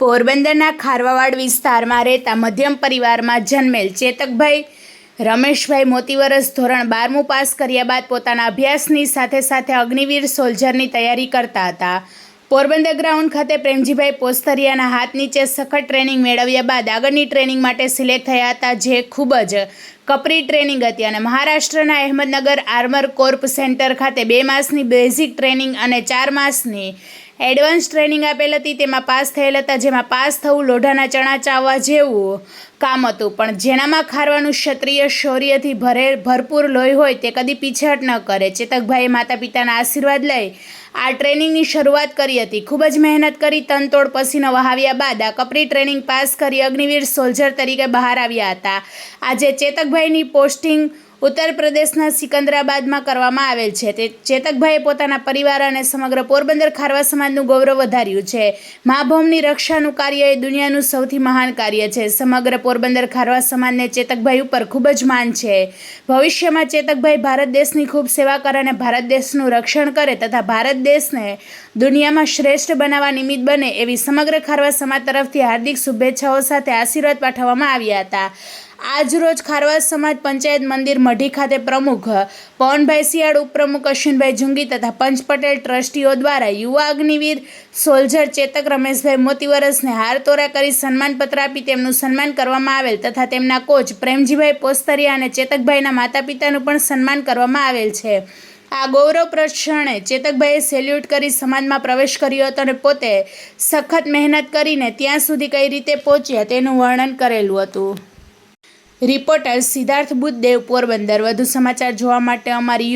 પોરબંદરના ખારવાવાડ વિસ્તારમાં રહેતા મધ્યમ પરિવારમાં જન્મેલ ચેતકભાઈ રમેશભાઈ મોતીવરસ ધોરણ 12મું પાસ કર્યા બાદ પોતાના અભ્યાસની સાથે સાથે અગ્નિવીર સોલ્જરની તૈયારી કરતા હતા. પોરબંદર ગ્રાઉન્ડ ખાતે પ્રેમજીભાઈ પોસ્તરિયાના હાથ નીચે સખત ટ્રેનિંગ મેળવ્યા બાદ આગળની ટ્રેનિંગ માટે સિલેક્ટ થયા હતા, જે ખૂબ જ કપરી ટ્રેનિંગ હતી અને મહારાષ્ટ્રના અહેમદનગર આર્મર કોર્પ સેન્ટર ખાતે 2 માસની બેઝિક ટ્રેનિંગ અને 4 માસની એડવાન્સ ટ્રેનિંગ આપેલ હતી. તેમાં પાસ થયેલ હતા, જેમાં પાસ થવું લોઢાના ચણા ચાવવા જેવું કામ હતું, પણ જેનામાં ખારવાનું ક્ષત્રિય શૌર્યથી ભરપૂર લોહી હોય તે કદી પીછેહટ ન કરે. ચેતકભાઈએ માતા પિતાના આશીર્વાદ લઈ આ ટ્રેનિંગની શરૂઆત કરી હતી. ખૂબ જ મહેનત કરી તનતોડ પસીનો વહાવ્યા બાદ આ કપરી ટ્રેનિંગ પાસ કરી અગ્નિવીર સોલ્જર તરીકે બહાર આવ્યા હતા. આજે ચેતકભાઈની પોસ્ટિંગ ઉત્તર પ્રદેશના સિકંદરાબાદમાં કરવામાં આવેલ છે. તે ચેતકભાઈએ પોતાના પરિવાર અને સમગ્ર પોરબંદર ખારવા સમાજનું ગૌરવ વધાર્યું છે. મા ભૌમની રક્ષાનું કાર્ય એ દુનિયાનું સૌથી મહાન કાર્ય છે. સમગ્ર પોરબંદર ખારવા સમાજને ચેતકભાઈ ઉપર ખૂબ જ માન છે. ભવિષ્યમાં ચેતકભાઈ ભારત દેશની ખૂબ સેવા કરે અને ભારત દેશનું રક્ષણ કરે તથા ભારત દેશને દુનિયામાં શ્રેષ્ઠ બનાવવા નિમિત્ત બને એવી સમગ્ર ખારવા સમાજ તરફથી હાર્દિક શુભેચ્છાઓ સાથે આશીર્વાદ પાઠવવામાં આવ્યા હતા. આજરોજ ખારવા સમાજ પંચાયત મંદિર મઢી ખાતે પ્રમુખ પવનભાઈ શિયાળ, ઉપપ્રમુખ અશ્વિનભાઈ જુંગી તથા પંચ પટેલ ટ્રસ્ટીઓ દ્વારા યુવા અગ્નિવીર સોલ્જર ચેતક રમેશભાઈ મોતીવરસને હારતોરા કરી સન્માનપત્ર આપી તેમનું સન્માન કરવામાં આવેલ તથા તેમના કોચ પ્રેમજીભાઈ પોસ્તરિયા અને ચેતકભાઈના માતા પિતાનું પણ સન્માન કરવામાં આવેલ છે. આ ગૌરવપ્રદ ક્ષણે ચેતકભાઈએ સેલ્યુટ કરી સમાજમાં પ્રવેશ કર્યો હતો અને પોતે સખત મહેનત કરીને ત્યાં સુધી કઈ રીતે પહોંચ્યા તેનું વર્ણન કરેલું હતું. રિપોર્ટર સિદ્ધાર્થ બુદ્ધદેવ, પોરબંદર. વધુ સમાચાર જોવા માટે અમારી